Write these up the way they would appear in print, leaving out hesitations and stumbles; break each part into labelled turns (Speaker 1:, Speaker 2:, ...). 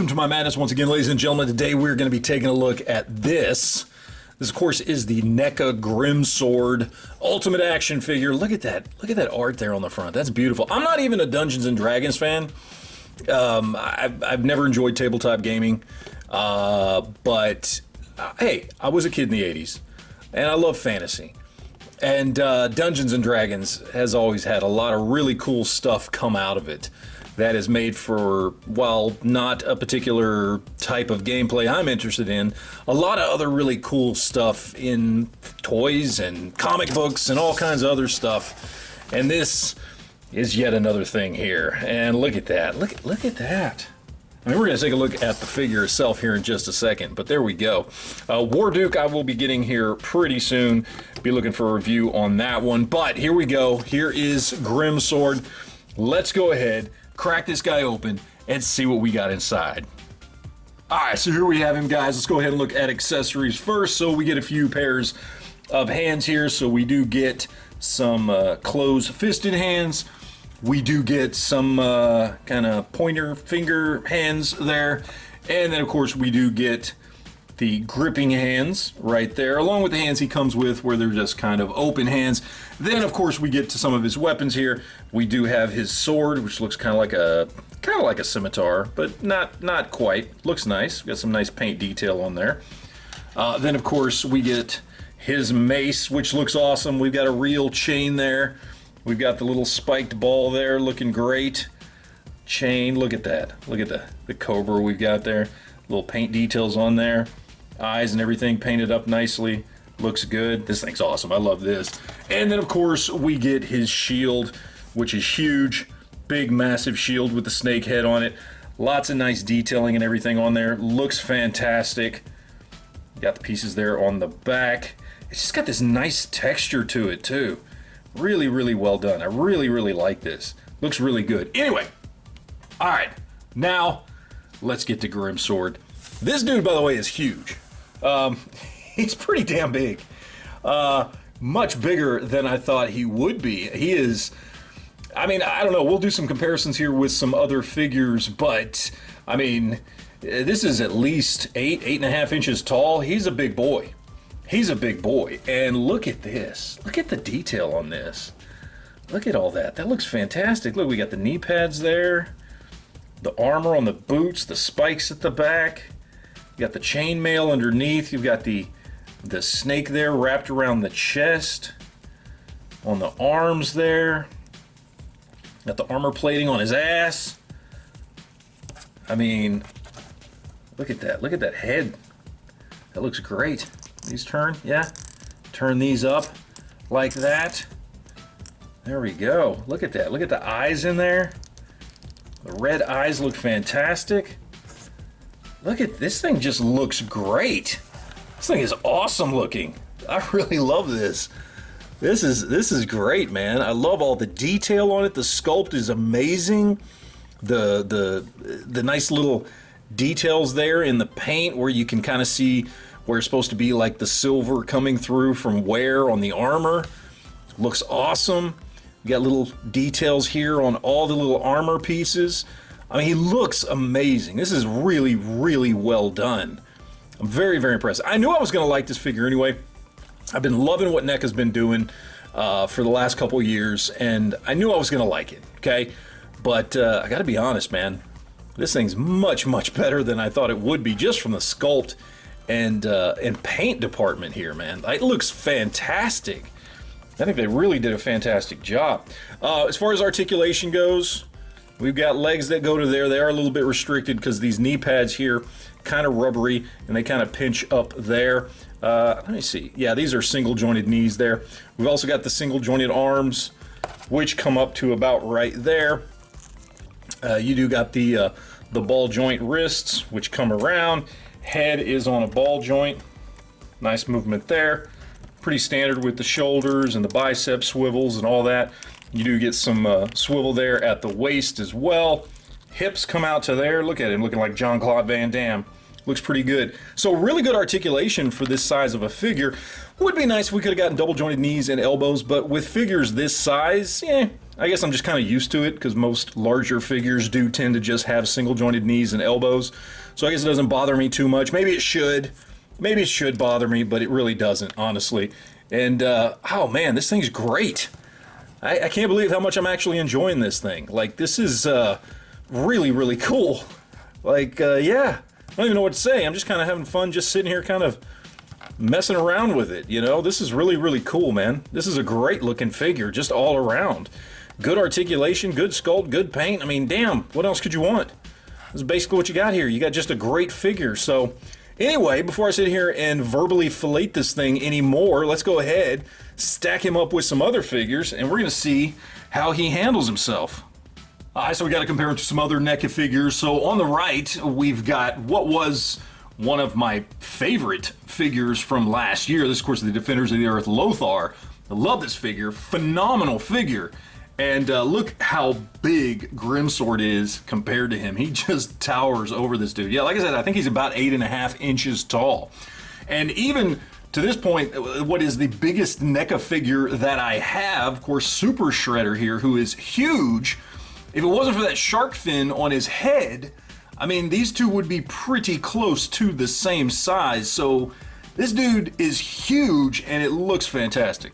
Speaker 1: Welcome to my madness once again, ladies and gentlemen. Today we're going to be taking a look at this. This, of course, is the NECA Grimsword Ultimate Action Figure. Look at that. Look at that art there on the front. That's beautiful. I'm not even a Dungeons & Dragons fan. I've never enjoyed tabletop gaming. But, hey, I was a kid in the 80s, and I love fantasy. And Dungeons & Dragons has always had a lot of really cool stuff come out of it that is made for, while not a particular type of gameplay I'm interested in, a lot of other really cool stuff in toys and comic books and all kinds of other stuff. And this is yet another thing here. And look at that. Look at that. I mean, we're going to take a look at the figure itself here in just a second, but there we go. Warduke I will be getting here pretty soon. Be looking for a review on that one. But here we go. Here is Grimsword. Let's go ahead, crack this guy open, and see what we got inside. Alright, so here we have him, guys. Let's go ahead and look at accessories first. So we get a few pairs of hands here. So we do get some closed-fisted hands. We do get some kind of pointer finger hands there. And then, of course, we do get the gripping hands right there, along with the hands he comes with where they're just kind of open hands. Then, of course, we get to some of his weapons here. We do have his sword, which looks kind of like a scimitar, but not quite. Looks nice. Got some nice paint detail on there. Then, of course, we get his mace, which looks awesome. We've got a real chain there. We've got the little spiked ball there, looking great. Chain, look at that. Look at the cobra we've got there. Little paint details on there. Eyes and everything painted up nicely. Looks good. This thing's awesome. I love this. And then, of course, we get his shield, which is huge. Big, massive shield with the snake head on it. Lots of nice detailing and everything on there. Looks fantastic. Got the pieces there on the back. It's just got this nice texture to it, too. Really, really well done. I really, really like this. Looks really good. Anyway, all right, now let's get to Grimsword. This dude, by the way, is huge. He's pretty damn big. Much bigger than I thought he would be. He is, I mean, I don't know. We'll do some comparisons here with some other figures, but, I mean, this is at least 8.5 inches tall. He's a big boy. He's a big boy. And look at this. Look at the detail on this. Look at all that. That looks fantastic. Look, we got the knee pads there. The armor on the boots. The spikes at the back. You got the chainmail underneath. You've got the snake there wrapped around the chest. On the arms there. Got the armor plating on his ass. I mean, look at that. Look at that head. That looks great. These turn, yeah. Turn these up like that. There we go. Look at that. Look at the eyes in there. The red eyes look fantastic. Look at this thing, just looks great. This thing is awesome looking. I really love this. This is great, man. I love all the detail on it. The sculpt is amazing. The nice little details there in the paint where you can kind of see where it's supposed to be like the silver coming through from wear on the armor. Looks awesome. We got little details here on all the little armor pieces. I mean, he looks amazing. This is really, really well done. I'm very, very impressed. I knew I was going to like this figure anyway. I've been loving what NECA's been doing for the last couple of years, and I knew I was going to like it, okay? But I got to be honest, man. This thing's much, much better than I thought it would be just from the sculpt and paint department here, man. It looks fantastic. I think they really did a fantastic job. As far as articulation goes, we've got legs that go to there. They are a little bit restricted because these knee pads here kind of rubbery and they kind of pinch up there. Let me see. Yeah, these are single jointed knees there. We've also got the single jointed arms, which come up to about right there. You do got the ball joint wrists, which come around. Head is on a ball joint. Nice movement there. Pretty standard with the shoulders and the bicep swivels and all that. You do get some swivel there at the waist as well. Hips come out to there. Look at him looking like Jean-Claude Van Damme. Looks pretty good. So really good articulation for this size of a figure. Would be nice if we could have gotten double jointed knees and elbows, but with figures this size, I guess I'm just kind of used to it because most larger figures do tend to just have single jointed knees and elbows. So I guess it doesn't bother me too much. Maybe it should. Maybe it should bother me, but it really doesn't, honestly. And, oh man, this thing's great. I can't believe how much I'm actually enjoying this thing. Like, this is really, really cool. Like, yeah, I don't even know what to say. I'm just kind of having fun just sitting here kind of messing around with it, you know? This is really, really cool, man. This is a great looking figure, just all around. Good articulation, good sculpt, good paint. I mean, damn, what else could you want? This is basically what you got here. You got just a great figure. So, anyway, before I sit here and verbally fillet this thing anymore, let's go ahead, stack him up with some other figures, and we're going to see how he handles himself. All right, so we got to compare him to some other NECA figures. So on the right, we've got what was one of my favorite figures from last year. This, of course, is the Defenders of the Earth Lothar. I love this figure. Phenomenal figure. And look how big Grimsword is compared to him. He just towers over this dude. Yeah, like I said, I think he's about 8.5 inches tall. And even to this point, what is the biggest NECA figure that I have, of course, Super Shredder here, who is huge. If it wasn't for that shark fin on his head, I mean, these two would be pretty close to the same size. So this dude is huge, and it looks fantastic.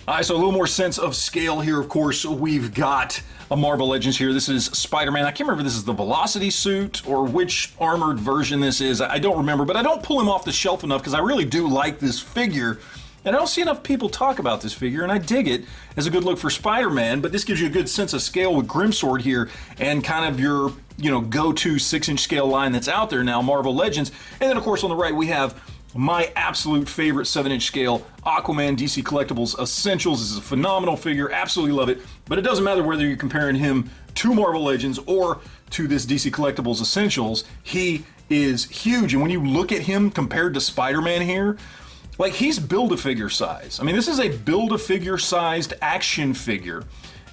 Speaker 1: All right, so a little more sense of scale here. Of course, we've got a Marvel Legends here. This is Spider-Man. I can't remember if this is the Velocity suit or which armored version this is. I don't remember, but I don't pull him off the shelf enough because I really do like this figure. And I don't see enough people talk about this figure, and I dig it as a good look for Spider-Man, but this gives you a good sense of scale with Grimsword here and kind of your, you know, go-to 6-inch scale line that's out there now, Marvel Legends. And then, of course, on the right, we have my absolute favorite 7-inch scale, Aquaman DC Collectibles Essentials. This is a phenomenal figure, absolutely love it. But it doesn't matter whether you're comparing him to Marvel Legends or to this DC Collectibles Essentials, he is huge. And when you look at him compared to Spider-Man here, like, he's Build-A-Figure size. I mean, this is a Build-A-Figure sized action figure.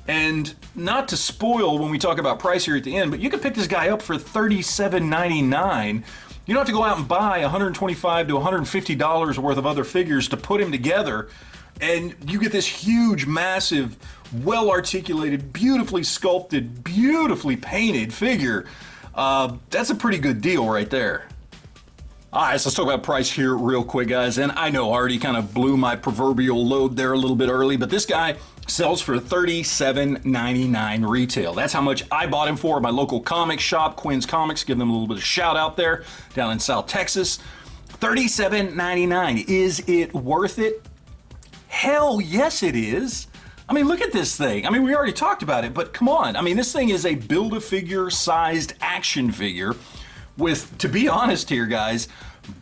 Speaker 1: And not to spoil when we talk about price here at the end, but you can pick this guy up for $37.99. You don't have to go out and buy $125 to $150 worth of other figures to put him together, and you get this huge, massive, well-articulated, beautifully sculpted, beautifully painted figure. That's a pretty good deal right there. All right, so let's talk about price here real quick, guys. And I know I already kind of blew my proverbial load there a little bit early, but this guy sells for $37.99 retail. That's how much I bought him for at my local comic shop, Quinn's Comics. Give them a little bit of shout out there down in South Texas. $37.99. Is it worth it? Hell yes, it is. I mean, look at this thing. I mean, we already talked about it, but come on. I mean, this thing is a Build-A-Figure sized action figure with, to be honest here, guys,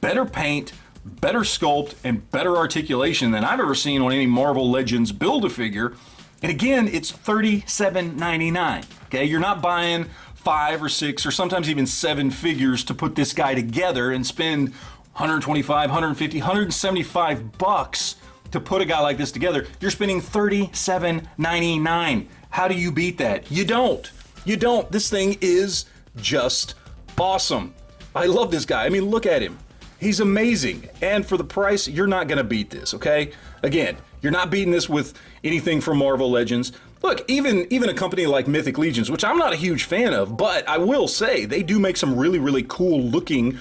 Speaker 1: better paint, better sculpt, and better articulation than I've ever seen on any Marvel Legends Build-A-Figure. And again, it's $37.99. Okay, you're not buying 5 or 6 or sometimes even 7 figures to put this guy together and spend $125, $150, $175 to put a guy like this together. You're spending $37.99. How do you beat that? You don't. You don't. This thing is just awesome. I love this guy. I mean, look at him. He's amazing. And for the price, you're not going to beat this, okay? Again, you're not beating this with anything from Marvel Legends. Look, even a company like Mythic Legions, which I'm not a huge fan of, but I will say they do make some really, really cool looking,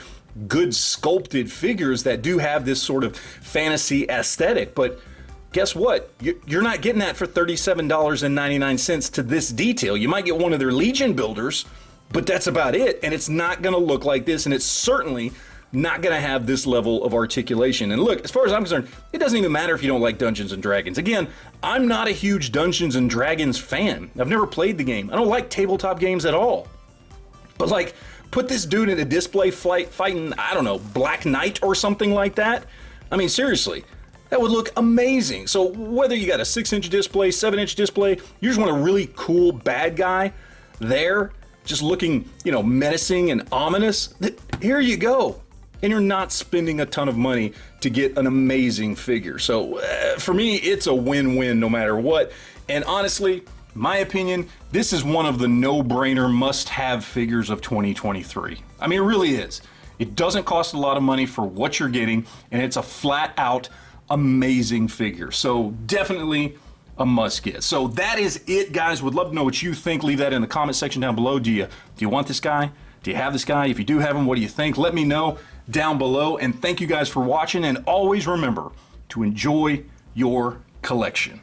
Speaker 1: good sculpted figures that do have this sort of fantasy aesthetic. But guess what? You're not getting that for $37.99 to this detail. You might get one of their Legion builders, but that's about it, and it's not going to look like this, and it's certainly not going to have this level of articulation. And look, as far as I'm concerned, it doesn't even matter if you don't like Dungeons & Dragons. Again, I'm not a huge Dungeons & Dragons fan. I've never played the game. I don't like tabletop games at all. But like, put this dude in a display fighting, I don't know, Black Knight or something like that. I mean, seriously, that would look amazing. So whether you got a 6-inch display, 7-inch display, you just want a really cool bad guy there, just looking, you know, menacing and ominous, here you go. And you're not spending a ton of money to get an amazing figure. So for me, it's a win-win no matter what. And honestly, my opinion, this is one of the no-brainer must-have figures of 2023. I mean, it really is. It doesn't cost a lot of money for what you're getting, and it's a flat-out amazing figure. So definitely a must get. So that is it, guys. Would love to know what you think. Leave that in the comment section down below. Do you want this guy? Do you have this guy? If you do have him, what do you think? Let me know down below. And thank you guys for watching. And always remember to enjoy your collection.